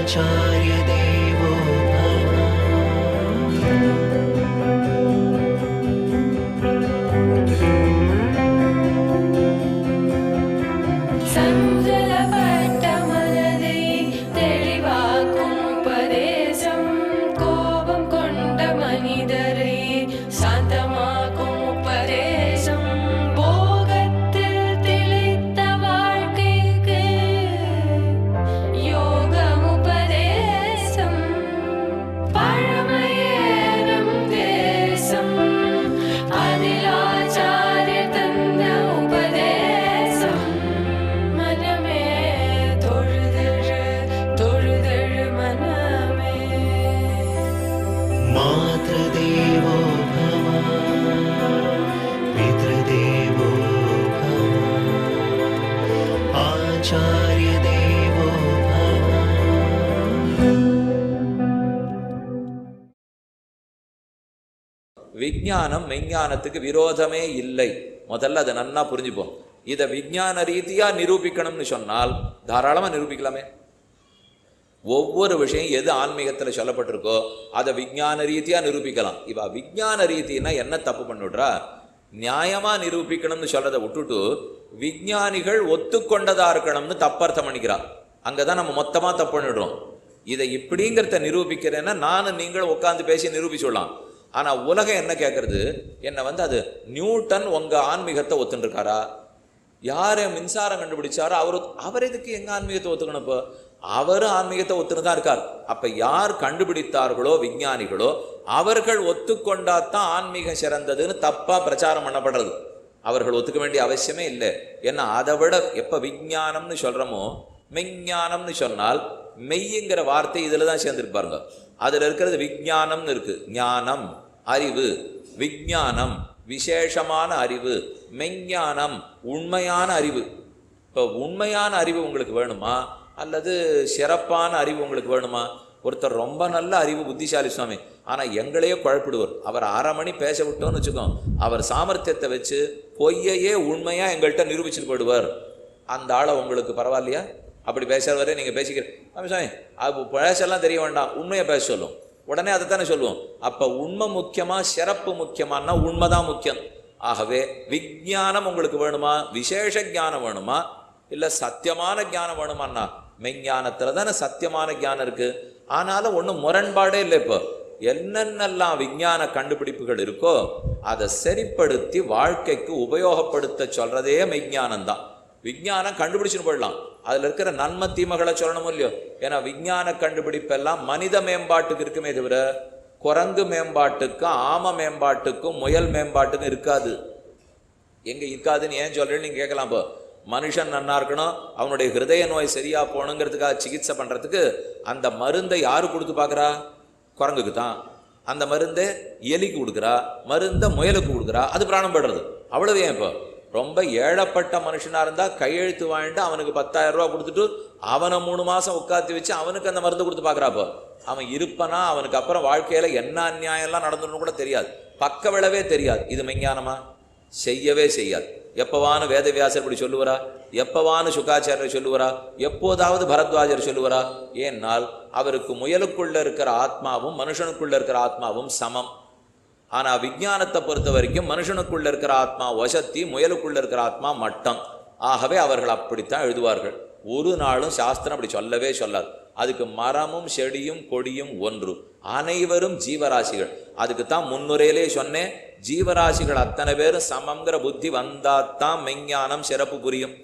आचार्य देवो मातृदेवो भव पितृदेवो भव आचार्य देवो भव. விஞ்ஞானம் மெஞ்ஞானத்துக்கு விரோதமே இல்லை. முதல்ல அதை நன்னா புரிஞ்சுப்போம். இதை விஞ்ஞான ரீதியா நிரூபிக்கணும்னு சொன்னால் தாராளமா நிரூபிக்கலாமே. ஒவ்வொரு விஷயம் எது ஆன்மீகத்துல சொல்லப்பட்டிருக்கோ அதை விஞ்ஞான ரீதியா நிரூபிக்கலாம். இவ விஞ்ஞான ரீதினா என்ன தப்பு பண்ணிவிடுறா? நியாயமா நிரூபிக்கணும்னு சொல்றதை விட்டுட்டு விஞ்ஞானிகள் ஒத்துக்கொண்டதா இருக்கணும்னு தப்பர்த்தம் பண்ணிக்கிறா. அங்கதான் நம்ம மொத்தமா தப்பு பண்ணிடுறோம். இதை இப்படிங்கிறத நிரூபிக்கிறேன்னா நானும் நீங்களும் உட்காந்து பேசி நிரூபிச்சுடலாம். ஆனா உலகம் என்ன கேட்கறது? என்ன அது நியூட்டன் உங்க ஆன்மீகத்தை ஒத்துன்னு இருக்காரா? யாரு மின்சாரம் கண்டுபிடிச்சாரோ அவர் எதுக்கு எங்க ஆன்மீகத்தை ஒத்துக்கணும்? இப்போ அவரும் ஆன்மீகத்தை ஒத்துன்னு தான் இருக்கார். அப்ப யார் கண்டுபிடித்தார்களோ விஞ்ஞானிகளோ அவர்கள் ஒத்துக்கொண்டாதான் ஆன்மீகம் சிறந்ததுன்னு தப்பா பிரச்சாரம் பண்ணப்படுறது. அவர்கள் ஒத்துக்க வேண்டிய அவசியமே இல்லை. ஏன்னா அதை விட எப்ப விஞ்ஞானம்னு சொல்றோமோ மெஞ்ஞானம்னு சொன்னால் மெய்யுங்கிற வார்த்தை இதுல தான் சேர்ந்துருப்பாருங்க. அதுல இருக்கிறது விஞ்ஞானம்னு இருக்கு. ஞானம் அறிவு, விஞ்ஞானம் விசேஷமான அறிவு, மெஞ்ஞானம் உண்மையான அறிவு. இப்போ உண்மையான அறிவு உங்களுக்கு வேணுமா அல்லது சிறப்பான அறிவு உங்களுக்கு வேணுமா? ஒருத்தர் ரொம்ப நல்ல அறிவு புத்திசாலி சுவாமி, ஆனால் எங்களையே குழப்பிடுவார். அவர் 1/2 மணி பேச விட்டோன்னு வச்சுக்கோம், அவர் சாமர்த்தியத்தை வச்சு பொய்யையே உண்மையாக எங்கள்கிட்ட நிரூபிச்சுட்டு போயிடுவார். அந்த ஆளை உங்களுக்கு பரவாயில்லையா? அப்படி பேசுறவரே நீங்கள் பேசிக்கிறேன் சாமி அது பேசலாம் தெரிய வேண்டாம், உண்மையை பேச சொல்லும். உடனே அதை தானே சொல்லுவோம். அப்போ உண்மை முக்கியமா சிறப்பு முக்கியமானா உண்மைதான் முக்கியம். ஆகவே விஞ்ஞானம் உங்களுக்கு வேணுமா, விசேஷ ஞானம் வேணுமா, இல்லை சத்தியமான ஞானம் வேணுமான்னா மெஞ்ஞானத்துல தானே சத்தியமான ஞானம் இருக்கு. ஆனாலும் ஒன்றும் முரண்பாடே இல்லை. இப்போ என்னென்னலாம் விஞ்ஞான கண்டுபிடிப்புகள் இருக்கோ அதை சரிப்படுத்தி வாழ்க்கைக்கு உபயோகப்படுத்த சொல்றதே மெஞ்ஞானம்தான். விஞ்ஞானம் கண்டுபிடிச்சுன்னு போயிடலாம், அதுல இருக்கிற நன்மை தீமைகளை சொல்லணும் இல்லையோ. ஏன்னா விஞ்ஞான கண்டுபிடிப்பெல்லாம் மனித மேம்பாட்டுக்கு இருக்குமே தவிர குரங்கு மேம்பாட்டுக்கும் ஆம மேம்பாட்டுக்கும் முயல் மேம்பாட்டுக்கும் இருக்காது. எங்க இருக்காதுன்னு ஏன் சொல்றேன்னு நீங்க கேட்கலாம். இப்போ மனுஷன் நன்னா இருக்கணும், அவனுடைய ஹிருதய நோய் சரியா போகணுங்கிறதுக்காக சிகிச்சை பண்றதுக்கு அந்த மருந்தை யாரு கொடுத்து பார்க்குறா? குரங்குக்கு தான். அந்த மருந்தை எலிக்கு கொடுக்குறா, மருந்தை முயலுக்கு கொடுக்குறா, அது பிராணம் படுறது. அவ்வளவு ஏன்? இப்போ ரொம்ப ஏழப்பட்ட மனுஷனா இருந்தா கையெழுத்து வாங்கிட்டு அவனுக்கு 10,000 ரூபா கொடுத்துட்டு அவனை 3 மாசம் உட்காத்தி வச்சு அவனுக்கு அந்த மருந்து கொடுத்து பார்க்குறாப்போ அவன் இருப்பனா, அவனுக்கு அப்புறம் வாழ்க்கையில என்ன அநியாயம்லாம் நடந்துன்னு கூட தெரியாது, பக்க விளைவே தெரியாது. இது மெஞ்ஞானமா? செய்யவே செய்யாது. எப்பவானு வேதவியாசர் இப்படி சொல்லுவாரா? எப்பவானு சுகாச்சாரியர் சொல்லுவாரா? எப்போதாவது பரத்வாஜர் சொல்லுவாரா? ஏன்னால் அவருக்கு முயலுக்குள்ள இருக்கிற ஆத்மாவும் மனுஷனுக்குள்ள இருக்கிற ஆத்மாவும் சமம். ஆனா விஞ்ஞானத்தை பொறுத்த வரைக்கும் மனுஷனுக்குள்ள இருக்கிற ஆத்மா வசத்தி, முயலுக்குள்ள இருக்கிற ஆத்மா மட்டம். ஆகவே அவர்கள் அப்படித்தான் எழுதுவார்கள். ஒரு நாளும் சாஸ்திரம் அப்படி சொல்லவே சொல்லாது. அதுக்கு மரமும் செடியும் கொடியும் ஒன்று, அனைவரும் ஜீவராசிகள். அதுக்குத்தான் முன்னுரையிலே சொன்னேன், ஜீவராசிகள் அத்தனை பேரும் சமங்கிற புத்தி வந்தாத்தான் மெஞ்ஞானம் சிறப்பு புரியும்.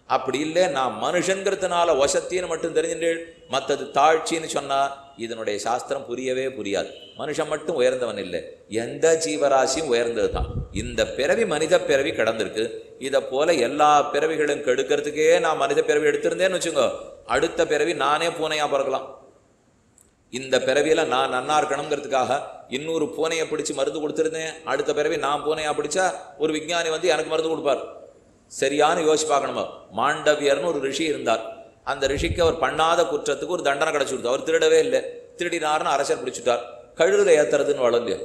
அப்படி இல்லை நான் மனுஷங்கிறதுனால வசத்தின்னு மட்டும் தெரிஞ்சுட்டேன், மற்றது தாழ்ச்சின்னு சொன்னா இதனுடைய சாஸ்திரம் புரியவே புரியாது. மனுஷன் மட்டும் உயர்ந்தவன் இல்லை, எந்த ஜீவராசியும் உயர்ந்தது தான். இந்த பிறவி மனித பிறவி கிடந்திருக்கு. இதை போல எல்லா பிறவிகளும் கெடுக்கிறதுக்கே நான் மனித பிறவி எடுத்திருந்தேன்னு வச்சுக்கோ, அடுத்த பிறவி நானே பூனையா பிறக்கலாம். இந்த பிறவியில நான் நன்னா இருக்கணுங்கிறதுக்காக இன்னொரு பூனையை பிடிச்சி மருந்து கொடுத்துருந்தேன், அடுத்த பிறவி நான் பூனையா பிடிச்சா ஒரு விஞ்ஞானி எனக்கு மருந்து கொடுப்பார். சரியான யோசிச்சு பார்க்கணுமா? மாண்டவியர்னு ஒரு ரிஷி இருந்தார். அந்த ரிஷிக்கு அவர் பண்ணாத குற்றத்துக்கு ஒரு தண்டனை கிடைச்சி கொடுத்தார். அவர் திருடவே இல்லை, திருடினார்னு அரசர் பிடிச்சிட்டார். கழுகுல ஏத்துறதுன்னு வளர்ந்து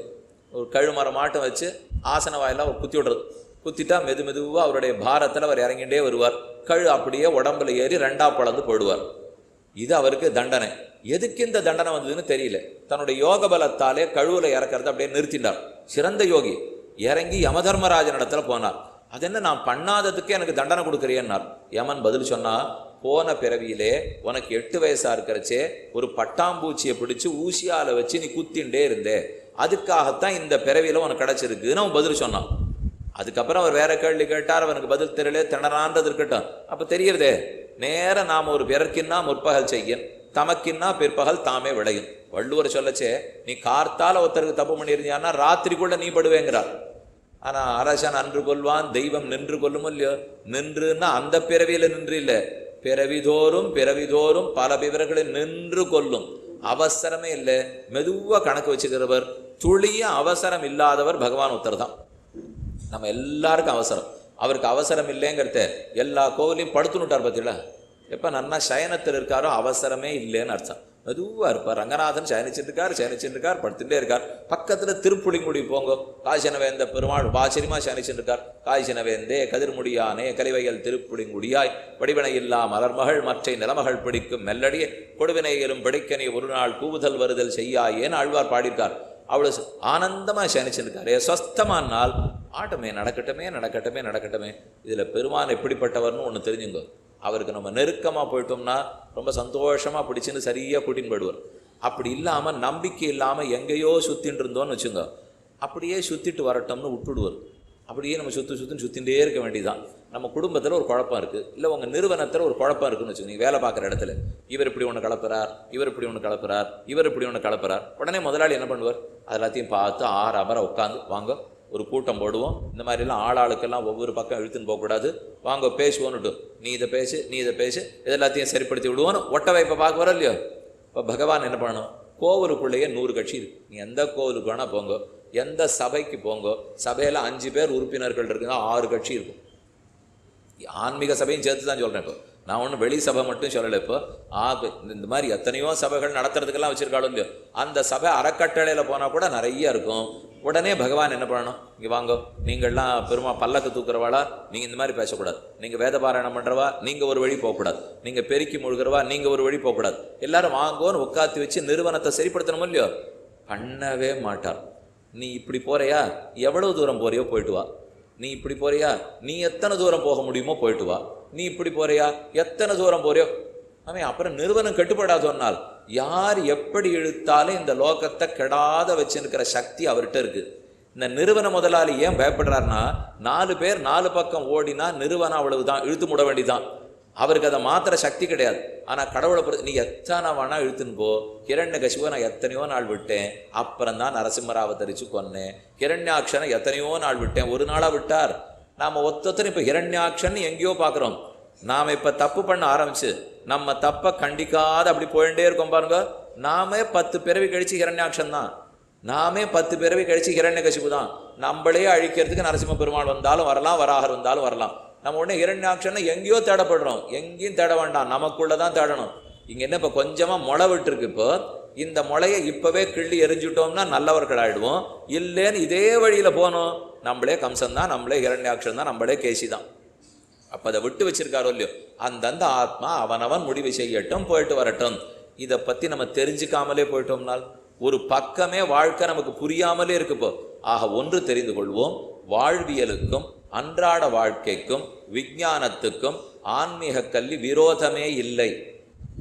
ஒரு கழு மரம் மாட்டம் வச்சு ஆசன வாயில அவர் குத்தி விடுறது. குத்திட்டா மெது மெதுவாக அவருடைய பாரத்தில் அவர் இறங்கிட்டே வருவார். கழு அப்படியே உடம்புல ஏறி 2ஆ பழந்து போடுவார். இது அவருக்கு தண்டனை. எதுக்கு இந்த தண்டனை வந்ததுன்னு தெரியல. தன்னுடைய யோக பலத்தாலே கழுவுல இறக்கறத அப்படியே நிறுத்தினார். சிறந்த யோகி இறங்கி யமதர்மராஜன் இடத்துல போனார். அது என்ன, நான் பண்ணாததுக்கு எனக்கு தண்டனை கொடுக்குறியன்னார். யமன் பதில் சொன்னா, போன பிறவியிலே உனக்கு 8 வயசா இருக்கிறச்சே ஒரு பட்டாம்பூச்சியை பிடிச்சு ஊசியால வச்சு நீ குத்திண்டே இருந்தே, அதுக்காகத்தான் இந்த பிறவியில உனக்கு கிடைச்சிருக்குன்னு அவன் பதில் சொன்னான். அதுக்கப்புறம் அவர் வேற கேள்வி கேட்டார். அவனுக்கு பதில் தெரியல, திணறான்றது இருக்கட்டும். அப்ப தெரியறதே, நேர நாம ஒரு பிறர்க்கின்னா முற்பகல் செய்யன், தமக்கின்னா பிற்பகல் தாமே விளையும். வள்ளுவர் சொல்லச்சே, நீ கார்த்தால ஒருத்தருக்கு தப்பு பண்ணியிருந்தியான்னா ராத்திரிக்குள்ள நீ படுவேங்கிறார். ஆனா அரசன் அன்று கொள்வான், தெய்வம் நின்று கொள்ளும் இல்லையோ. நின்றுன்னா அந்த பிறவியில நின்று இல்லை, பிறவிதோறும் பல பிறர்களில் நின்று கொள்ளும். அவசரமே இல்லை, மெதுவா கணக்கு வச்சுக்கிறவர், துளிய அவசரம் இல்லாதவர் பகவான் ஒருத்தர் தான். நம்ம எல்லாருக்கும் அவசரம், அவருக்கு அவசரம் இல்லைங்கிறத எல்லா கோவிலையும் படுத்துனுட்டார். பார்த்தீங்களா, எப்போ நன்னா சயனத்தில் இருக்காரோ அவசரமே இல்லைன்னு அர்த்தம். மெதுவாக இருப்பார். ரங்கநாதன் சயனிச்சுட்டு இருக்கார், படுத்துட்டே இருக்கார். பக்கத்தில் திருப்புளிங்குடி போங்க, காய்ச்சனவேந்த பெருமாள் ஆச்சரியமா சயனிச்சுட்டு இருக்கார். காய்ச்சனவேந்தே கதிர்முடியானே கலிவைகள் திருப்புளிங்குடியாய் வடிவினை இல்லா மலர்மகள் மற்ற நிலமகள் பிடிக்கும் மெல்லடியே கொடுவினையிலும் பிடிக்க நீ ஒரு நாள் கூவுதல் வருதல் செய்யாயேன்னு ஆழ்வார் பாடியிருக்கார். அவ்வளோ ஆனந்தமாக சயனிச்சுருக்காரு. ஸ்வஸ்தமானால் ஆட்டமே நடக்கட்டுமே. இதில் பெருமான் எப்படிப்பட்டவர்னு ஒன்று தெரிஞ்சுங்க. அவருக்கு நம்ம நெருக்கமாக போயிட்டோம்னா ரொம்ப சந்தோஷமாக பிடிச்சின்னு சரியாக கூட்டின்னு போயிடுவார். அப்படி இல்லாமல் நம்பிக்கை இல்லாமல் எங்கேயோ சுற்றின்னு இருந்தோன்னு வச்சுங்க, அப்படியே சுற்றிட்டு வரட்டோம்னு விட்டுடுவார். அப்படியே நம்ம சுற்றிகிட்டே இருக்க வேண்டியதான். நம்ம குடும்பத்தில் ஒரு குழப்பம் இருக்குது, இல்லை உங்கள் நிறுவனத்தில் ஒரு குழப்பம் இருக்குன்னு வச்சுக்கோங்க. நீங்கள் வேலை பார்க்குற இடத்துல இவர் இப்படி ஒன்று கலப்புறார், இவர் இப்படி ஒன்று கலப்புறார். உடனே முதலாளி என்ன பண்ணுவார், அது எல்லாத்தையும் பார்த்து அமர உட்காந்து, வாங்க ஒரு கூட்டம் போடுவோம், இந்த மாதிரிலாம் ஆளாளுக்கெல்லாம் ஒவ்வொரு பக்கம் இழுத்துன்னு போகக்கூடாது, வாங்க பேசுவோன்னுட்டு, நீ இதை பேசு இது எல்லாத்தையும் சரிப்படுத்தி விடுவோன்னு ஒட்டவை இப்போ பார்க்க வர இல்லையோ. இப்போ பகவான் என்ன பண்ணணும், கோவிலுக்குள்ளேயே 100 கட்சி இருக்கு. நீ எந்த கோவிலுக்கு வேணால் போங்க, எந்த சபைக்கு போங்க, சபையில் 5 பேர் உறுப்பினர்கள் இருக்குன்னா 6 கட்சி இருக்கும். ஆன்மீக சபையும் சேர்த்து தான் சொல்கிறேன். இப்போ நான் ஒன்றும் வெளி சபை மட்டும் சொல்லலை. இப்போ இந்த மாதிரி எத்தனையோ சபைகள் நடத்துறதுக்கெல்லாம் வச்சுருக்காலும் இல்லையோ, அந்த சபை அறக்கட்டளையில் போனால் கூட நிறைய இருக்கும். உடனே பகவான் என்ன பண்ணணும், இங்கே வாங்க, நீங்கள்லாம் பெருமா பல்லக்கு தூக்குறவாளா, நீங்கள் இந்த மாதிரி பேசக்கூடாது, நீங்கள் வேத பாராயணம் பண்ணுறவா நீங்கள் ஒரு வழி போகக்கூடாது, நீங்கள் பெருக்கி முழுகிறவா நீங்கள் ஒரு வழி போகக்கூடாது, எல்லாரும் வாங்கோன்னு உட்காந்து வச்சு நிறுவனத்தை சரிப்படுத்தணும் இல்லையோ. பண்ணவே மாட்டார். நீ இப்படி போறியா, எவ்வளவு தூரம் போறியோ போயிட்டு வா. நீ இப்படி போறியா, நீ எத்தனை தூரம் போக முடியுமோ போயிட்டு வா. நீ இப்படி போறியா, எத்தனை தூரம் போறியோ. அவன் அப்புறம் நிறுவனம் கட்டுப்படாதோன்னால் யார் எப்படி இழுத்தாலும் இந்த லோகத்தை கெடாத வச்சுருக்கிற சக்தி அவர்கிட்ட இருக்கு. இந்த நிறுவன முதலாளி ஏன் பயப்படுறாருன்னா, 4 பேர் 4 பக்கம் ஓடினா நிறுவனம் அவ்வளவுதான், இழுத்து முட வேண்டிதான். அவருக்கு அதை மாத்திர சக்தி கிடையாது. ஆனால் கடவுளை பொறுத்து நீ எத்தனை வேணா இழுத்துன்னு போ. ஹிரண்யகசிபுவை நான் எத்தனையோ நாள் விட்டேன், அப்புறம் தான் நரசிம்மரை அவதரிச்சு கொன்னேன். ஹிரண்யாக்ஷனை எத்தனையோ நாள் விட்டேன், ஒரு நாளாக விட்டார். நாம் ஒத்தனை இப்போ ஹிரண்யாக்ஷன் எங்கேயோ பார்க்குறோம். நாம் இப்போ தப்பு பண்ண ஆரம்பிச்சு நம்ம தப்பை கண்டிக்காத அப்படி போயிட்டே இருக்கோம் பாருங்க. நாமே 10 பிறவி கழிச்சு ஹிரண்யாக்ஷன் தான், நாமே 10 பிறவி கழிச்சு ஹிரண்யகசிபு தான். நம்மளே அழிக்கிறதுக்கு நரசிம்ம பெருமாள் வந்தாலும் வரலாம், வராகர் வந்தாலும் வரலாம். நம்ம உடனே ஹிரண்யாக்ஷனை எங்கேயோ தேடப்படுறோம். எங்கேயும் தேட வேண்டாம், நமக்குள்ள தான் தேடணும். இங்கே என்ன இப்போ கொஞ்சமாக முளை விட்டுருக்கு. இப்போ இந்த முளையை இப்போவே கிள்ளி எரிஞ்சுட்டோம்னா நல்லவர்கள் ஆகிடுவோம். இல்லைன்னு இதே வழியில் போனோம், நம்மளே கம்சன் தான், நம்மளே ஹிரண்யாக்ஷன் தான், நம்மளே கேசி தான். அப்போ அதை விட்டு வச்சிருக்காரோ இல்லையோ, அந்தந்த ஆத்மா அவனவன் முடிவு செய்யட்டும், போயிட்டு வரட்டும். இதை பற்றி நம்ம தெரிஞ்சுக்காமலே போயிட்டோம்னால் ஒரு பக்கமே வாழ்க்கை நமக்கு புரியாமலே இருக்குப்போ. ஆக ஒன்று தெரிந்து கொள்வோம், வாழ்வியலுக்கும் அன்றாட வாழ்க்கைக்கும் விஞ்ஞானத்துக்கும் ஆன்மீக கல்வி விரோதமே இல்லை.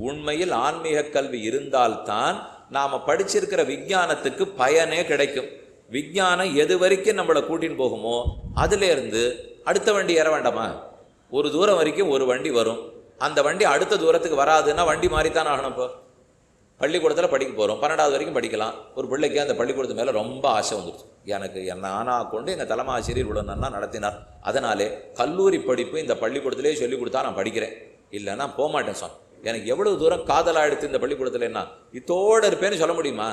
உண்மையில் ஆன்மீக கல்வி இருந்தால்தான் நாம் படிச்சிருக்கிற விஞ்ஞானத்துக்கு பயனே கிடைக்கும். விஞ்ஞானம் எது வரைக்கும் நம்மளை கூட்டின்னு போகுமோ அதுலேருந்து அடுத்த வண்டி ஏற வேண்டாமா? ஒரு தூரம் வரைக்கும் ஒரு வண்டி வரும், அந்த வண்டி அடுத்த தூரத்துக்கு வராதுன்னா வண்டி மாறித்தான் ஆகணும். இப்போ பள்ளிக்கூடத்தில் படிக்க போகிறோம், 12வது வரைக்கும் படிக்கலாம். ஒரு பிள்ளைக்கு அந்த பள்ளிக்கூடத்து மேலே ரொம்ப ஆசை வந்துடுச்சு. எனக்கு நானாக கொண்டு எங்கள் தலைமை ஆசிரியர் உடனே நடத்தினார். அதனாலே கல்லூரி படிப்பு இந்த பள்ளிக்கூடத்திலே சொல்லி கொடுத்தா நான் படிக்கிறேன், இல்லைன்னா போக மாட்டேன் சார். எனக்கு எவ்வளவு தூரம் காதலாக எடுத்து இந்த பள்ளிக்கூடத்தில் என்ன இதோடு இருப்பேன்னு சொல்ல முடியுமா?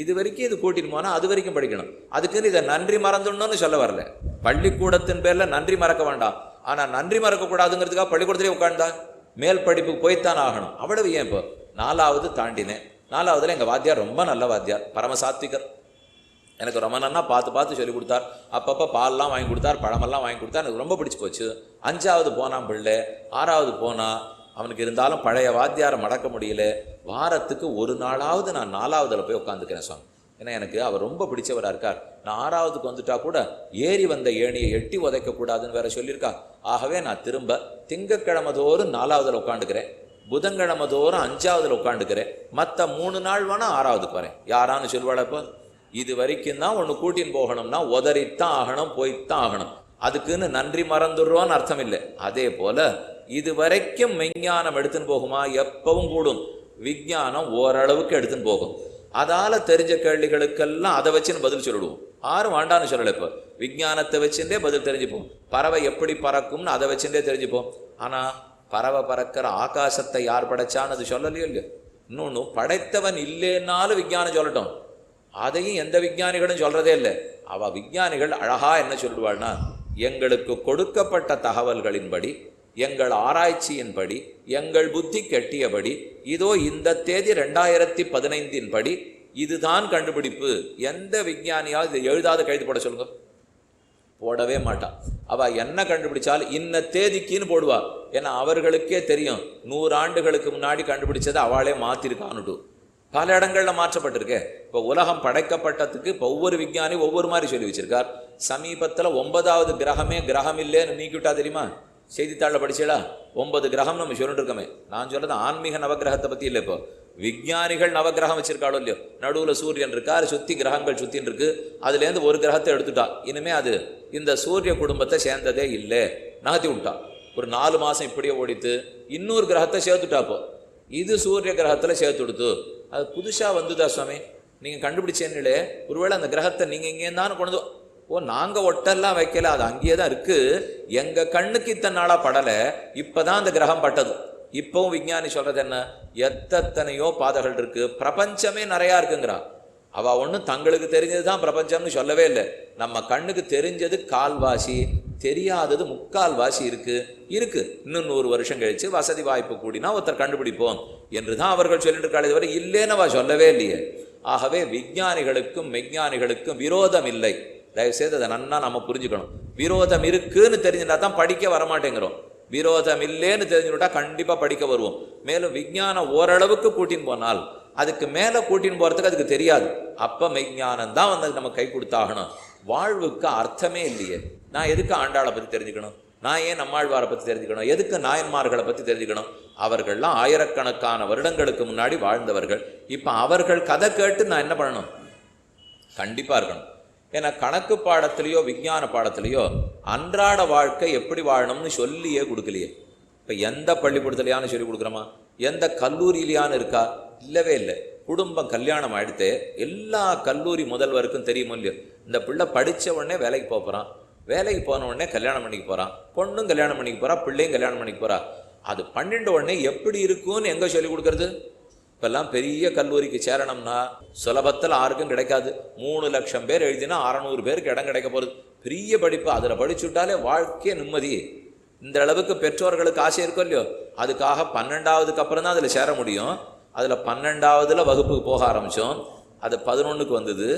இது வரைக்கும் இது கூட்டின்னு போனால் அது வரைக்கும் படிக்கணும். அதுக்குன்னு இதை நன்றி மறந்துடணும்னு சொல்ல வரல. பள்ளிக்கூடத்தின் பேரில் நன்றி மறக்க வேண்டாம். ஆனால் நன்றி மறக்கக்கூடாதுங்கிறதுக்காக பள்ளிக்கூடத்திலே உட்கார்ந்தா மேல் படிப்புக்கு போய்த்தான் ஆகணும். அவ்வளவு ஏன்? இப்போ 4வது தாண்டினேன். 4வதுல எங்கள் வாத்தியார் ரொம்ப நல்ல வாத்தியார், பரமசாத்விகர். எனக்கு ரொம்ப நன்னா பார்த்து சொல்லி கொடுத்தார். அப்பப்போ பால்லாம் வாங்கி கொடுத்தார், பழமெல்லாம் வாங்கி கொடுத்தார். எனக்கு ரொம்ப பிடிச்சி போச்சு. 5வது போனான் பிள்ளை, 6வது போனா அவனுக்கு இருந்தாலும் பழைய வாத்தியாரை மடக்க முடியல. வாரத்துக்கு ஒரு நாளாவது நான் 4ஆவதுல போய் உட்காந்துக்கிறேன் சுவாமி. ஏன்னா எனக்கு அவர் ரொம்ப பிடிச்சவராக இருக்கார். நான் 6ஆவதுக்கு வந்துட்டா கூட ஏறி வந்த ஏணியை எட்டி உதைக்கக்கூடாதுன்னு வேற சொல்லியிருக்கா. ஆகவே நான் திரும்ப திங்கக்கிழமை தோறும் 4ஆவதுல உட்காந்துக்கிறேன், புதன்கிழமை தோறும் 5ஆவதுல உட்காந்துக்கிறேன், மற்ற 3 நாள் வேணா 6ஆவதுக்கு வரேன். யாரான்னு சொல்வாளப்போ? இது வரைக்கும் தான் ஒன்று கூட்டின்னு போகணும்னா உதறித்தான் ஆகணும், போய்த்தான் ஆகணும். அதுக்குன்னு நன்றி மறந்துடுறோன்னு அர்த்தம் இல்லை. அதே போல இது வரைக்கும் மெஞ்ஞானம் எடுத்துன்னு போகுமா? எப்பவும் கூடும். விஞ்ஞானம் ஓரளவுக்கு எடுத்துன்னு போகும். அதால தெரிஞ்ச கேள்விகளுக்கெல்லாம் அதை வச்சுன்னு பதில் சொல்லிடுவோம். யாரும் வேண்டான்னு சொல்லலை. இப்போ விஞ்ஞானத்தை வச்சுட்டே பதில் தெரிஞ்சுப்போம். பறவை எப்படி பறக்கும்னு அதை வச்சுட்டே தெரிஞ்சுப்போம். ஆனால் பறவை பறக்கிற ஆகாசத்தை யார் படைச்சான்னு அது சொல்லலையோ இல்லையோ. இன்னொன்று, படைத்தவன் இல்லைன்னாலும் விஞ்ஞானம் சொல்லட்டும். அதையும் எந்த விஞ்ஞானிகளும் சொல்றதே இல்லை. அவ விஞ்ஞானிகள் அழகா என்ன சொல்லுவாள்னா, எங்களுக்கு கொடுக்கப்பட்ட தகவல்களின்படி, எங்கள் ஆராய்ச்சியின்படி, எங்கள் புத்தி கெட்டியபடி, இதோ இந்த தேதி 2015 படி இதுதான் கண்டுபிடிப்பு. எந்த விஞ்ஞானியாவது இதை எழுதாத கைது போட சொல்லுங்க. போடவே மாட்டான். அவ என்ன கண்டுபிடிச்சாலும் இன்ன தேதிக்குன்னு போடுவா. ஏன்னா அவர்களுக்கே தெரியும் 100 ஆண்டுகளுக்கு முன்னாடி கண்டுபிடிச்சதை அவளே மாத்திருக்கான்னுட்டு. பல இடங்கள்ல மாற்றப்பட்டிருக்கே. இப்போ உலகம் படைக்கப்பட்டதுக்கு இப்போ ஒவ்வொரு விஞ்ஞானி ஒவ்வொரு மாதிரி சொல்லி வச்சிருக்கார். சமீபத்தில் 9வது கிரகமே கிரகம் இல்லைன்னு நீக்கிவிட்டா தெரியுமா? செய்தித்தாளில் படிச்சீங்களா? 9 கிரகம் நம்ம சொல்லிட்டு இருக்கோமே. நான் சொல்றது ஆன்மீக நவகிரகத்தை பத்தி இல்லை. இப்போ விஞ்ஞானிகள் நவகிரகம் வச்சிருக்காளோ இல்லையோ. நடுவில் சூரியன் இருக்கார், சுத்தி கிரகங்கள் சுத்தின்னு இருக்கு. அதுலேருந்து ஒரு கிரகத்தை எடுத்துட்டா. இனிமே அது இந்த சூரிய குடும்பத்தை சேர்ந்ததே இல்லை, நகர்த்தி விட்டா. ஒரு 4 மாசம் இப்படியே ஓடித்து இன்னொரு கிரகத்தை சேர்த்துட்டாப்போ இது சூரிய கிரகத்தில் சேர்த்து கொடுத்து அது புதுசா வந்துதா சுவாமி? நீங்க கண்டுபிடிச்சேன்னே ஒருவேளை அந்த கிரகத்தை நீங்க இங்கேருந்தானு கொண்டு நாங்க ஒட்டெல்லாம் வைக்கல, அது அங்கேயே தான் இருக்கு. எங்க கண்ணுக்கு இத்தனை நாளா படலை, இப்பதான் அந்த கிரகம் பட்டது. இப்பவும் விஞ்ஞானி சொல்றது என்ன? எத்தனையோ பாதைகள் இருக்கு, பிரபஞ்சமே நிறையா இருக்குங்கிறா. அவ ஒன்றும் தங்களுக்கு தெரிஞ்சதுதான் பிரபஞ்சம்னு சொல்லவே இல்லை. நம்ம கண்ணுக்கு தெரிஞ்சது கால்வாசி, தெரியாதது 3/4 இருக்கு. இன்னும் 100 வருஷம் கழிச்சு வசதி வாய்ப்பு கூடினா ஒருத்தர் கண்டுபிடிப்போம் என்றுதான் அவர்கள் சொல்லிட்டு இருக்காளே தவிர இல்லைன்னு அவ சொல்லவே இல்லையே. ஆகவே விஞ்ஞானிகளுக்கும் மெஞ்ஞானிகளுக்கும் விரோதம் இல்லை. தயவுசெய்து அதை நன்னா நம்ம புரிஞ்சுக்கணும். விரோதம் இருக்குன்னு தெரிஞ்சுட்டா தான் படிக்க வரமாட்டேங்கிறோம். விரோதம் இல்லைன்னு தெரிஞ்சுட்டா கண்டிப்பா படிக்க வருவோம். மேலும் விஞ்ஞானம் ஓரளவுக்கு கூட்டின்னு போனால் அதுக்கு மேல கூட்டின்னு போறதுக்கு அதுக்கு தெரியாது. அப்ப மெஞ்ஞானம் தான் வந்து நம்ம கை கொடுத்தாகணும். வாழ்வுக்கு அர்த்தமே இல்லையே. நான் எதுக்கு ஆண்டாளை பத்தி தெரிஞ்சுக்கணும்? நான் ஏன் நம்மாழ்வாரை பத்தி தெரிஞ்சுக்கணும்? எதுக்கு நாயன்மார்களை பத்தி தெரிஞ்சுக்கணும்? அவர்கள்லாம் ஆயிரக்கணக்கான வருடங்களுக்கு முன்னாடி வாழ்ந்தவர்கள். இப்ப அவர்கள் கதை கேட்டு நான் என்ன பண்ணணும்? கண்டிப்பா இருக்கணும். ஏன்னா கணக்கு பாடத்திலேயோ விஞ்ஞான பாடத்திலேயோ அன்றாட வாழ்க்கை எப்படி வாழணும்னு சொல்லியே கொடுக்கலையே. இப்போ எந்த பள்ளிக்கூடத்துலையானு சொல்லி கொடுக்குறோமா? எந்த கல்லூரியிலையானு இருக்கா? இல்லவே இல்லை. குடும்பம் கல்யாணம் ஆயிடுத்து எல்லா கல்லூரி முதல்வருக்கும் தெரியுமோ இல்லையோ, இந்த பிள்ளை படித்த உடனே வேலைக்கு போகிறான், வேலைக்கு போன உடனே கல்யாணம் பண்ணிக்க போகிறான், பொண்ணும் கல்யாணம் பண்ணிக்க போகிறா, பிள்ளையும் கல்யாணம் பண்ணிக்க போகிறா. அது 12 உடனே எப்படி இருக்குன்னு எங்கே சொல்லி கொடுக்கறது? இப்பெல்லாம் பெரிய கல்லூரிக்கு சேரணும்னா சுலபத்தில் யாருக்கும் கிடைக்காது. 3 லட்சம் பேர் எழுதினா 600 பேருக்கு இடம் கிடைக்க போகிறது. பெரிய படிப்பு, அதில் படிச்சுட்டாலே வாழ்க்கையே நிம்மதி. இந்த அளவுக்கு பெற்றோர்களுக்கு ஆசை இருக்கும் இல்லையோ, அதுக்காக 12ஆவதுக்கு அப்புறம் தான் அதில் சேர முடியும். அதில் 12ஆவதுல வகுப்புக்கு போக ஆரம்பித்தோம். அது 11க்கு வந்தது,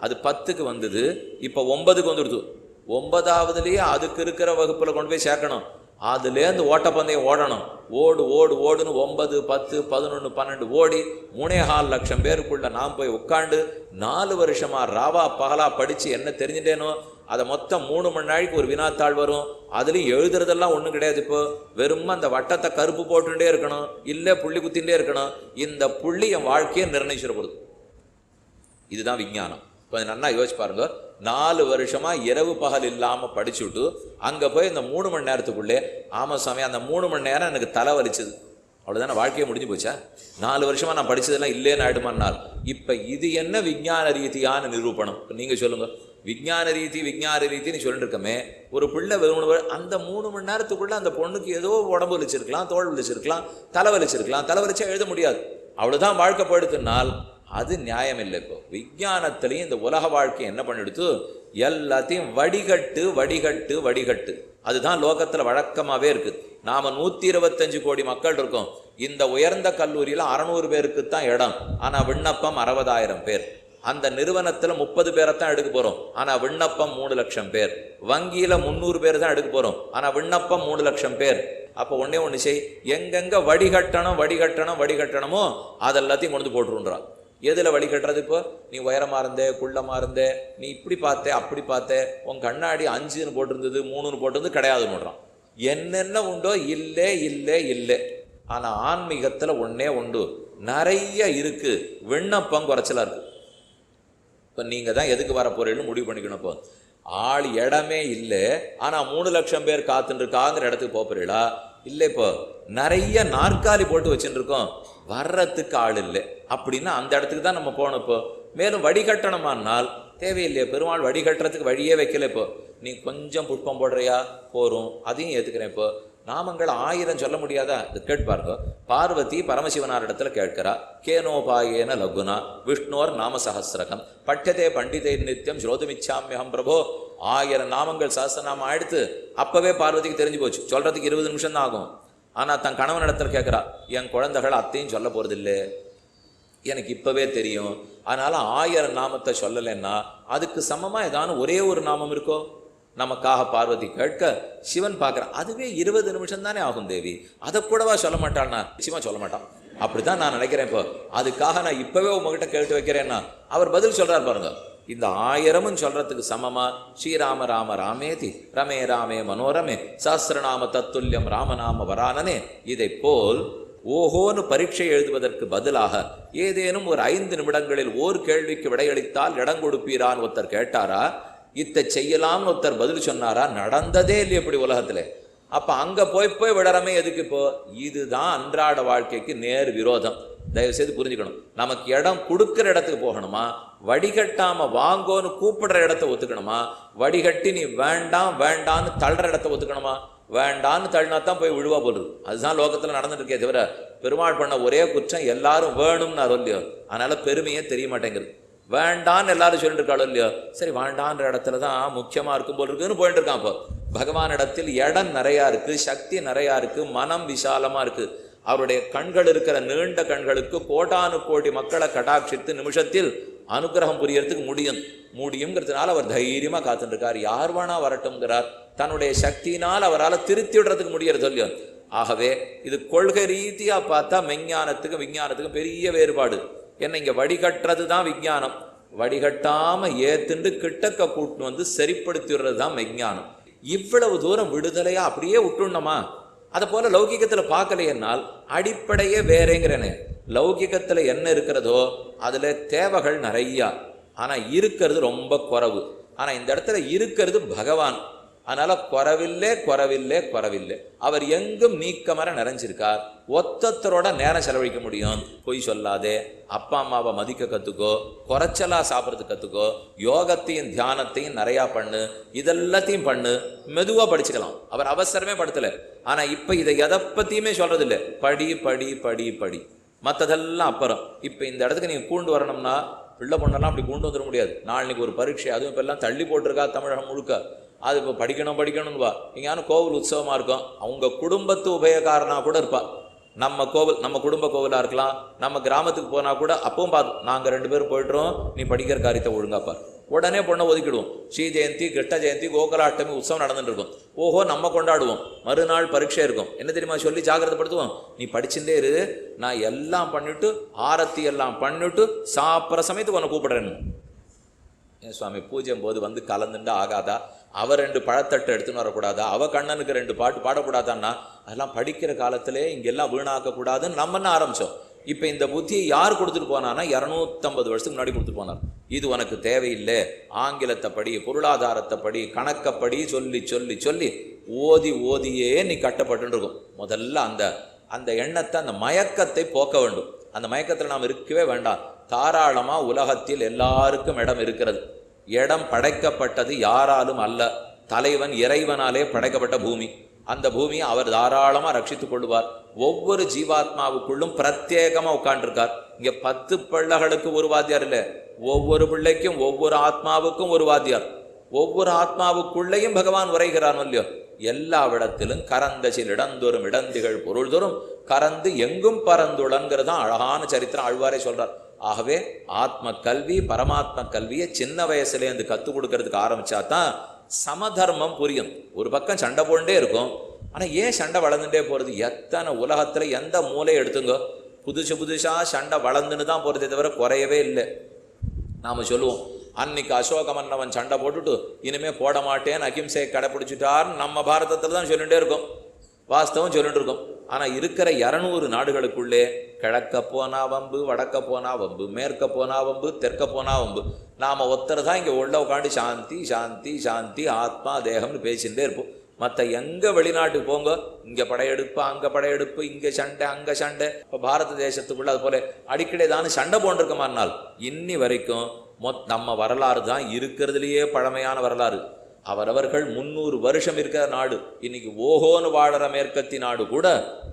அது 10க்கு வந்தது, இப்போ 9க்கு வந்துடுது. 9ஆவதுலேயே அதுக்கு இருக்கிற வகுப்பில் கொண்டு போய் சேர்க்கணும். அதுலேருந்து ஓட்டப்பந்தயம் ஓடணும். ஓடுன்னு 9, 10, 11, 12 ஓடி 3.25 லட்சம் பேருக்குள்ள நான் போய் உட்காண்டு 4 வருஷமா ராவா பகலா படித்து என்ன தெரிஞ்சுட்டேனோ அதை மொத்தம் 3 மணி நாளைக்கு ஒரு வினாத்தாள் வரும். அதுலேயும் எழுதுறதெல்லாம் ஒன்றும் கிடையாது. இப்போ வெறும் அந்த வட்டத்தை கருப்பு போட்டுட்டே இருக்கணும், இல்லை புள்ளி குத்திகிட்டே இருக்கணும். இந்த புள்ளி என் வாழ்க்கையை நிர்ணயிச்சிடப்படுது. இதுதான் விஞ்ஞானம். கொஞ்சம் நல்லா யோசிச்சு பாருங்க. 4 வருஷமா இரவு பகல் இல்லாமல் படிச்சுட்டு அங்கே போய் இந்த 3 மணி நேரத்துக்குள்ளே, ஆமாம் சாமி அந்த 3 மணி நேரம் எனக்கு தலை வலிச்சுது, அவ்வளோதானே, வாழ்க்கையை முடிஞ்சு போச்சா? 4 வருஷமா நான் படித்ததெல்லாம் இல்லைன்னு ஆயிடுமானால் இப்போ இது என்ன விஞ்ஞான ரீதியான நிரூபணம்? நீங்கள் சொல்லுங்கள். விஞ்ஞான ரீதின்னு சொல்லிட்டு இருக்கமே, ஒரு பிள்ளை அந்த 3 மணி நேரத்துக்குள்ளே அந்த பொண்ணுக்கு ஏதோ உடம்பு வலிச்சிருக்கலாம், தோல் வலிச்சிருக்கலாம், தலை வலிச்சா எழுத முடியாது, அவ்வளோதான் வாழ்க்கை போயிடுத்துனால் அது நியாயம் இல்லை. இப்போ விஞ்ஞானத்திலையும் இந்த உலக வாழ்க்கை என்ன பண்ணிடுத்து, எல்லாத்தையும் வடிகட்டு. அதுதான் லோகத்தில் வழக்கமாகவே இருக்குது. நாம் 125 கோடி மக்கள் இருக்கோம். இந்த உயர்ந்த கல்லூரியில் 600 பேருக்கு தான் இடம், ஆனால் விண்ணப்பம் 60,000 பேர். அந்த நிறுவனத்தில் 30 பேரைத்தான் எடுக்க போகிறோம், ஆனால் விண்ணப்பம் 3 லட்சம் பேர். வங்கியில் 300 பேர் தான் எடுக்க போகிறோம், ஆனால் விண்ணப்பம் 3 லட்சம் பேர். அப்போ ஒன்னே ஒன்று செய், எங்கெங்க வடிகட்டணமோ அதெல்லாத்தையும் கொண்டு போட்டுருன்றான். எதில் வடிகட்டுறது? இப்போ நீ உயரமாக இருந்தே குள்ளமாக இருந்தே, நீ இப்படி பார்த்தே அப்படி பார்த்தே, உன் கண்ணாடி 5ன்னு போட்டிருந்தது 3ன்னு போட்டிருந்து கிடையாதுன்னுறான். என்னென்ன உண்டோ இல்லை இல்லை இல்லை. ஆனால் ஆன்மீகத்தில் ஒன்னே உண்டு, நிறைய இருக்கு, விண்ணப்பம் குறைச்சலா இருக்கு. இப்போ நீங்கள் தான் எதுக்கு வர போறீங்கன்னு முடிவு பண்ணிக்கணும். இப்போ ஆள் இடமே இல்லை, ஆனால் 3 லட்சம் பேர் காத்துட்டு இருக்காங்கிற இடத்துக்கு போறீங்களா? இல்லை, இப்போ நிறைய நாற்காலி போட்டு வச்சுட்டு இருக்கோம், வர்றதுக்கு ஆள் இல்லை அப்படின்னா அந்த இடத்துக்கு தான் நம்ம போகணும். இப்போ மேலும் வடிகட்டணமானால் தேவையில்லையே, பெருமாள் வடிகட்டுறதுக்கு வழியே வைக்கல. இப்போ நீ கொஞ்சம் புஷ்பம் போடுறியா போரும், அதையும் ஏற்றுக்கிறேன். இப்போ நாமங்கள் 1000 சொல்ல முடியாதா? இது கேட்பாருங்க. பார்வதி பரமசிவனார் இடத்துல கேட்கிறா, கேனோபாயேன லகுனா விஷ்ணோர் நாம சஹசிரகம் பட்யதே பண்டிதை நித்தியம் ஸ்ரோதுமிச்சாமியகம் பிரபோ. 1000 நாமங்கள் சஹசிரநாமம் ஆயிடுத்து. அப்பவே பார்வதிக்கு தெரிஞ்சு போச்சு, சொல்றதுக்கு 20 நிமிஷம் தான் ஆகும். ஆனால் தன் கணவன் இடத்துல கேட்குறா, என் குழந்தைகள் அத்தையும் சொல்ல போறதில்லை, எனக்கு இப்பவே தெரியும், அதனால 1000 நாமத்தை சொல்லலைன்னா அதுக்கு சமமா ஏதானு ஒரே ஒரு நாமம் இருக்கோ நமக்காக பார்வதி கேட்க, சிவன் பார்க்குறான், அதுவே 20 நிமிஷம் தானே ஆகும் தேவி, அதை கூடவா சொல்ல மாட்டான்னா? நிச்சயமா சொல்ல மாட்டான். அப்படிதான் நான் நினைக்கிறேன். இப்போ அதுக்காக நான் இப்பவே உங்ககிட்ட கேட்டு வைக்கிறேன்னா அவர் பதில் சொல்றார் பாருங்க. இந்த 1000ம் சொல்றதுக்கு சமமா ஸ்ரீராம ராம ராமேதி ரமே ராமே மனோரமே சஹஸ்ரநாம தத்துல்யம் ராமநாம வரானனே. இதை போல் ஓஹோன்னு பரீட்சை எழுதுவதற்கு பதிலாக ஏதேனும் ஒரு 5 நிமிடங்களில் ஓர் கேள்விக்கு விடையளித்தால் இடம் கொடுப்பீரான்னு ஒருத்தர் கேட்டாரா? இத்தை செய்யலாம்னு ஒருத்தர் பதில் சொன்னாரா? நடந்ததே இல்லை இப்படி உலகத்துல. அப்ப அங்க போய் விடறமே எதுக்கு? இப்போ இதுதான் அன்றாட வாழ்க்கைக்கு நேர் விரோதம். தயவு செய்து புரிஞ்சுக்கணும். நமக்கு இடம் கொடுக்குற இடத்துக்கு போகணுமா, வடிகட்டாம வாங்கோன்னு கூப்பிடுற இடத்த ஒத்துக்கணுமா, வடிகட்டி நீ வேண்டாம் வேண்டான்னு தள்ளுற இடத்த ஒத்துக்கணுமா? வேண்டான்னு தள்ளினா தான் போய் விழுவா போடுறது. அதுதான் லோகத்துல நடந்துட்டு இருக்கே தவிர பெருமாள் பண்ண ஒரே குற்றம் எல்லாரும் வேணும்னு இல்லையோ, அதனால பெருமையே தெரிய மாட்டேங்குது. வேண்டான்னு எல்லாரும் சொல்லிட்டு இருக்காளோ இல்லையோ, சரி வேண்டான்ற இடத்துல தான் முக்கியமா இருக்கும் போல் இருக்குன்னு போயிட்டு இருக்கான். இப்போ பகவான் இடத்தில் இடம் நிறையா இருக்கு, சக்தி நிறையா இருக்கு, மனம் விசாலமா இருக்கு. அவருடைய கண்கள் இருக்கிற நீண்ட கண்களுக்கு கோடானு கோடி மக்களை கடாட்சித்து நிமிஷத்தில் அனுகிரகம் புரியறதுக்கு முடியுங்கிறதுனால அவர் தைரியமா காத்துட்டு இருக்கார். யார் வேணா வரட்டும்ங்கிறார். தன்னுடைய சக்தியினால் அவரால் திருத்தி விடுறதுக்கு முடியறது இல்லையோ. ஆகவே இது கொள்கை ரீதியா பார்த்தா மெஞ்ஞானத்துக்கும் விஞ்ஞானத்துக்கும் பெரிய வேறுபாடு. என்ன, இங்க வடிகட்டுறது தான் விஞ்ஞானம், வடிகட்டாம ஏத்துண்டு கிட்டக்க கூட்டு வந்து சரிப்படுத்திடுறது தான் மெஞ்ஞானம். இவ்வளவு தூரம் விடுதலையா அப்படியே விட்டுணுமா? அதை போல லௌகிகத்துல பார்க்கலையென்னால் அடிப்படையே வேறேங்கிறனே. லௌகிகத்துல என்ன இருக்கிறதோ அதுல தேவைகள் நிறையா, ஆனா இருக்கிறது ரொம்ப குறைவு. ஆனா இந்த இடத்துல இருக்கிறது பகவான், அதனால குறவில்லை. அவர் எங்கும் நீக்கமர நிறைஞ்சிருக்கார். ஒத்தத்தரோட நேரம் செலவழிக்க முடியும். பொய் சொல்லாதே, அப்பா அம்மாவை மதிக்க கத்துக்கோ, குறைச்சலா சாப்பிட்றது கத்துக்கோ, யோகத்தையும் தியானத்தையும் நிறையா பண்ணு, இதெல்லாத்தையும் பண்ணு, மெதுவா படிச்சுக்கலாம். அவர் அவசரமே படுத்தல. ஆனா இப்ப இதை எதை பத்தியுமே சொல்றது இல்லை. படி படி படி படி, மற்றதெல்லாம் அப்புறம். இப்ப இந்த இடத்துக்கு நீங்க கூண்டு வரணும்னா பிள்ளை பொண்ணெல்லாம் அப்படி கூண்டு வந்துட முடியாது. நாளைக்கு ஒரு பரீட்சை, அதுவும் இப்ப எல்லாம் தள்ளி போட்டிருக்கா தமிழகம் முழுக்க. அது இப்போ படிக்கணும்னுவா. எங்கேயான கோவில் உற்சவமாக இருக்கும், அவங்க குடும்பத்து உபயோகாரனா கூட இருப்பா. நம்ம கோவில் நம்ம குடும்ப கோவிலாக இருக்கலாம், நம்ம கிராமத்துக்கு போனால் கூட அப்பவும் பார்த்து நாங்கள் 2 பேரும் போய்ட்டுறோம், நீ படிக்கிற காரியத்தை ஒழுங்காப்பார். உடனே பொண்ணை ஒதுக்கிடுவோம். ஸ்ரீ ஜெயந்தி, கிருஷ்ண ஜெயந்தி, கோகுலாஷ்டமி உற்சவம் நடந்துட்டு இருக்கும். ஓஹோ நம்ம கொண்டாடுவோம். மறுநாள் பரீட்சை இருக்கும். என்ன தெரியுமா சொல்லி ஜாகிரதைப்படுத்துவோம், நீ படிச்சுட்டே இரு, நான் எல்லாம் பண்ணிட்டு ஆரத்தி எல்லாம் பண்ணிட்டு சாப்பிட்ற சமயத்துக்கு உன்னை கூப்பிடுறேன்னு. ஏன் சுவாமி பூஜை போது வந்து கலந்துண்டா ஆகாதா? அவர் 2 பழத்தட்டை எடுத்துன்னு வரக்கூடாதா? அவ கண்ணனுக்கு 2 பாட்டு பாடக்கூடாதான்னா அதெல்லாம் படிக்கிற காலத்திலே இங்கெல்லாம் வீணாக்கக்கூடாதுன்னு நம்மன்னு ஆரம்பித்தோம். இப்போ இந்த புத்தியை யார் கொடுத்துட்டு போனான்னா 250 வருஷத்துக்கு முன்னாடி கொடுத்துட்டு போனார். இது உனக்கு தேவையில்லை, ஆங்கிலத்தை படி, பொருளாதாரத்தை படி, கணக்கப்படி சொல்லி சொல்லி சொல்லி ஓதியே நீ கட்டப்பட்டு இருக்கும். முதல்ல அந்த எண்ணத்தை, அந்த மயக்கத்தை போக்க வேண்டும். அந்த மயக்கத்தில் நாம் இருக்கவே வேண்டாம். தாராளமாக உலகத்தில் எல்லாருக்கும் இடம் இருக்கிறது. இடம் படைக்கப்பட்டது யாராலும் அல்ல, தலைவன் இறைவனாலே படைக்கப்பட்ட பூமி. அந்த பூமியை அவர் தாராளமாக ரட்சித்துக் கொள்வார். ஒவ்வொரு ஜீவாத்மாவுக்குள்ளும் பிரத்யேகமாக உட்காண்டிருக்கார். இங்கே 10 பிள்ளைகளுக்கு ஒரு வாத்தியார் இல்லை, ஒவ்வொரு பிள்ளைக்கும் ஒவ்வொரு ஆத்மாவுக்கும் ஒரு வாத்தியார். ஒவ்வொரு ஆத்மாவுக்குள்ளேயும் பகவான் உரைகிறான் இல்லையோ. எல்லா விடத்திலும் கரந்தசில் இடந்தோறும் இடந்திகள் பொருள் தோறும் கறந்து எங்கும் பறந்துளங்கிறது தான் அழகான சரித்திரம். ஆழ்வாரே சொல்றார். ஆகவே ஆத்ம கல்வி, பரமாத்ம கல்வியை சின்ன வயசுலேருந்து கற்றுக் கொடுக்கறதுக்கு ஆரம்பிச்சா தான் சமதர்மம் புரியும். ஒரு பக்கம் சண்டை போண்டே இருக்கும், ஆனால் ஏன் சண்டை வளர்ந்துட்டே போகிறது? எத்தனை உலகத்தில் எந்த மூலையை எடுத்துங்க, புதுசாக சண்டை வளர்ந்துன்னு தான் போகிறதே தவிர குறையவே இல்லை. நாம் சொல்லுவோம், அன்னைக்கு அசோக மன்னவன் சண்டை போட்டுட்டு இனிமே போட மாட்டேன்னு அகிம்சையை கடைப்பிடிச்சிட்டார்னு நம்ம பாரதத்தில் தான் சொல்லிகிட்டே இருக்கோம், வாஸ்தவம் சொல்லிட்டு இருக்கோம். ஆனால் இருக்கிற 200 நாடுகளுக்குள்ளே கிழக்க போனா வம்பு, வடக்க போனா வம்பு, மேற்க போனா வம்பு, தெற்க போனா வம்பு. நாம் ஒருத்தர் தான் இங்கே உள்ள உட்காந்து சாந்தி சாந்தி சாந்தி ஆத்மா தேகம்னு பேசிகிட்டே இருப்போம். மற்ற எங்கே வெளிநாட்டுக்கு போங்க, இங்கே படையெடுப்பு அங்கே படையெடுப்பு, இங்கே சண்டை அங்கே சண்டை. இப்போ பாரத தேசத்துக்குள்ள அது போல அடிக்கடி தானே சண்டை போன்றிருக்கமானால் இன்னி வரைக்கும் நம்ம வரலாறு தான் இருக்கிறதுலையே பழமையான வரலாறு. அவரவர்கள் 300 வருஷம் இருக்கிற நாடு. இன்னைக்கு ஓஹோன்னு வாழற மேற்கத்தி நாடு கூட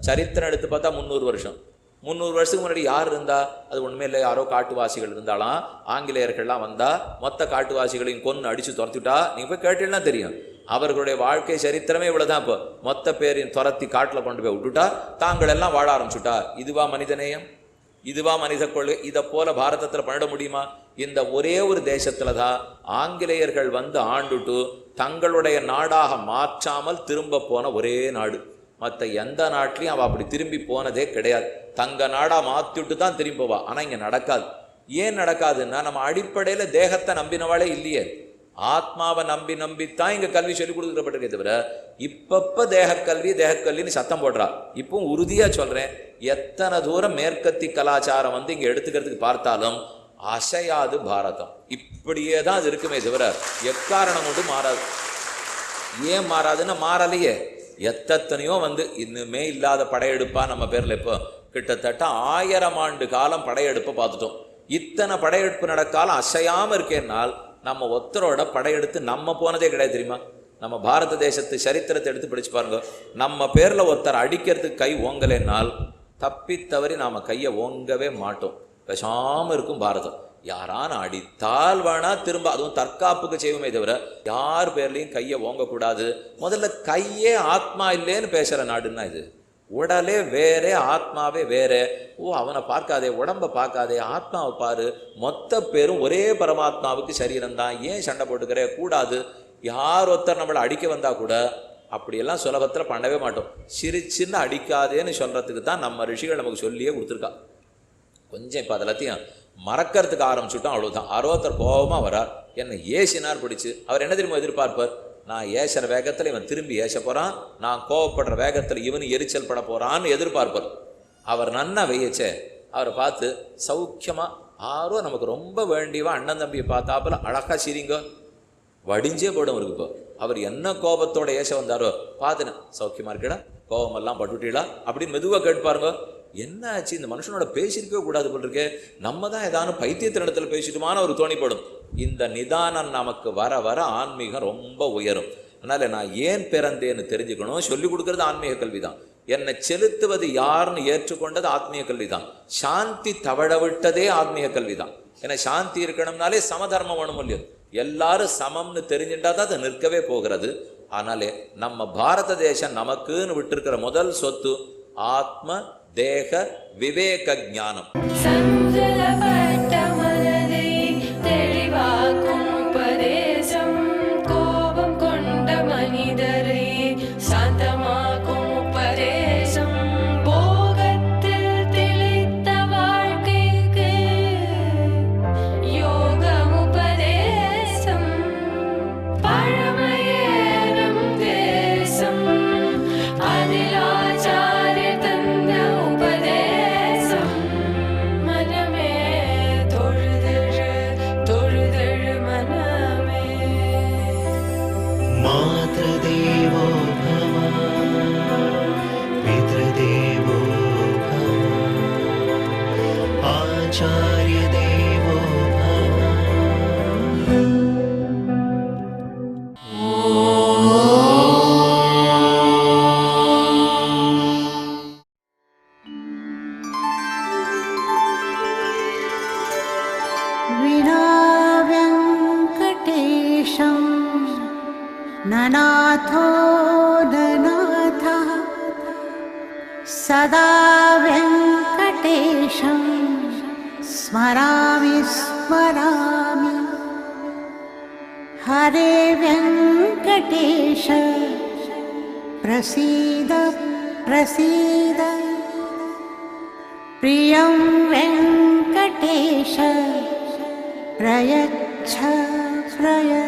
சரித்திரம் எடுத்து பார்த்தா 300 வருஷம். 300 வருஷத்துக்கு முன்னாடி யார் இருந்தா? அது ஒன்றுமே இல்லை, யாரோ காட்டுவாசிகள் இருந்தாலாம். ஆங்கிலேயர்கள்லாம் வந்தா மொத்த காட்டுவாசிகளையும் கொன்று அடிச்சு துரத்துட்டா நீங்க போய் கேட்டீங்கன்னா தெரியும். அவர்களுடைய வாழ்க்கை சரித்திரமே இவ்வளவுதான். இப்போ மொத்த பேரையும் துரத்தி காட்டில் கொண்டு போய் விட்டுட்டா தாங்கள் எல்லாம் வாழ ஆரம்பிச்சுட்டா. இதுவா மனிதநேயம்? இதுவா மனித கொள்கை? இதை போல பாரதத்தில் பண்ணிட முடியுமா? இந்த ஒரே ஒரு தேசத்துல தான் ஆங்கிலேயர்கள் வந்து ஆண்டுட்டு தங்களுடைய நாடாக மாற்றாமல் திரும்ப போன ஒரே நாடு. மற்ற எந்த நாட்டிலையும் அவள் அப்படி திரும்பி போனதே கிடையாது. தங்க நாடா மாற்றிவிட்டு தான் திரும்பி போவா. ஆனால் இங்கே நடக்காது. ஏன் நடக்காதுன்னா, நம்ம அடிப்படையில் தேகத்தை நம்பினவாளே இல்லையே, ஆத்மாவை நம்பித்தான் இங்கே கல்வி சொல்லி கொடுக்கப்பட்டிருக்கே தவிர இப்பப்போ தேகக்கல்வின்னு சத்தம் போடுறா. இப்பவும் உறுதியாக சொல்கிறேன், எத்தனை தூரம் மேற்கத்தி கலாச்சாரம் வந்து இங்கே எடுத்துக்கிறதுக்கு பார்த்தாலும் அசையாது பாரதம். இப்படியே தான் அது இருக்குமே தவிர எக்காரணம் கொண்டு மாறாது. ஏன் மாறாதுன்னா மாறலையே. எத்தனையோ வந்து இன்னுமே இல்லாத படையெடுப்பா நம்ம பேரில் இப்போ கிட்டத்தட்ட 1000 ஆண்டு காலம் படையெடுப்பை பார்த்துட்டோம். இத்தனை படையெடுப்பு நடக்காலம் அசையாமல் இருக்கேன்னால் நம்ம ஒருத்தரோட படையெடுத்து நம்ம போனதே கிடையாது தெரியுமா? நம்ம பாரத தேசத்து சரித்திரத்தை எடுத்து படிச்சு பாருங்க. நம்ம பேரில் ஒருத்தர் அடிக்கிறதுக்கு கை ஓங்கலைன்னால் தப்பித்தவறி நாம் கையை ஓங்கவே மாட்டோம். பேசாமல் இருக்கும் பாரதம். யாரான அடித்தால் வேணா திரும்ப, அதுவும் தற்காப்புக்கு செய்வோமே தவிர யார் பேர்லையும் கையை ஓங்கக்கூடாது. முதல்ல கையே ஆத்மா இல்லைன்னு பேசுகிற நாடுன்னா இது. உடலே வேற, ஆத்மாவே வேற. ஓ, அவனை பார்க்காதே, உடம்பை பார்க்காதே, ஆத்மாவை பாரு. மொத்த பேரும் ஒரே பரமாத்மாவுக்கு சரீரம் தான். ஏன் சண்டை போட்டுக்கிறே? கூடாது. யார் ஒருத்தர் நம்மளை அடிக்க வந்தா கூட அப்படியெல்லாம் சுலபத்தில் பண்ணவே மாட்டோம். சின்ன அடிக்காதேன்னு சொல்றதுக்கு தான் நம்ம ரிஷிகள் நமக்கு சொல்லியே கொடுத்துருக்கா. கொஞ்சம் இப்போ அதெல்லாத்தையும் மறக்கிறதுக்கு ஆரம்பிச்சுட்டோம், அவ்வளோதான். ஒருத்தர் கோபமாக வரார், என்னை ஏசினார் பிடிச்சு. அவர் என்ன தெரியுமா எதிர்பார்ப்பார்? நான் ஏசுகிற வேகத்தில் இவன் திரும்பி ஏச போகிறான், நான் கோவப்படுற வேகத்தில் இவனு எரிச்சல் பட போகிறான்னு எதிர்பார்ப்பார். அவர் நன்னா வெய்யச்சே அவரை பார்த்து சௌக்கியமாக ஆரோ நமக்கு ரொம்ப வேண்டியவா அண்ணன் தம்பியை பார்த்தாப்புல அழகாக சிரிங்க, வடிஞ்சே போடும் இருக்கு. இப்போ அவர் என்ன கோபத்தோட ஏச வந்தாரோ பார்த்துனேன், சௌக்கியமாக இருக்கடா, கோபமெல்லாம் பட்டுட்டீடா அப்படின்னு மெதுவாக கேட்பாருங்க. என்ன ஆச்சு, இந்த மனுஷனோட பேசியிருக்கவே கூடாது போல் இருக்கே, நம்ம தான் ஏதாவது பைத்தியத்தினிடத்தில் பேசிட்டுமான ஒரு தோணிப்படும். இந்த நிதானம் நமக்கு வர வர ஆன்மீகம் ரொம்ப உயரும். அதனால நான் ஏன் பிறந்தேன்னு தெரிஞ்சுக்கணும். சொல்லிக் கொடுக்கறது ஆன்மீக கல்வி தான். என்னை செலுத்துவது யாருன்னு ஏற்றுக்கொண்டது ஆத்மீக கல்வி தான். சாந்தி தவழ விட்டதே ஆத்மீக கல்வி தான். ஏன்னா சாந்தி இருக்கணும்னாலே சமதர்மம் வேணும் இல்லையோ. எல்லாரும் சமம்னு தெரிஞ்சுட்டா தான் அது நிற்கவே போகிறது. ஆனாலே நம்ம பாரத தேசம் நமக்குன்னு விட்டுருக்கிற முதல் சொத்து ஆத்ம தேக விவேக ஞானம். கோபம் கொண்ட மனிதரை சாந்தமாக்கும் உபதேசம். போகத்தில் தெளித்த வாழ்க்கைக்கு யோகம் உபதேசம். பழமையேறும் தேசம் அதில் ஆச்சாரிய தந்த உபதேசம். மனமே தொழுதழு தொழுதழு மனமே. मातृदेवो भव पितृदेवो भव आचार्यदेवो भव. विना वेङ्कटेशं ननाथो ननाथः सदा वेङ्कटेशं स्मरामि स्मरामि. हरे वेङ्कटेश प्रसीद प्रसीद प्रियं वेङ्कटेश प्रयच्छ प्रयच्छ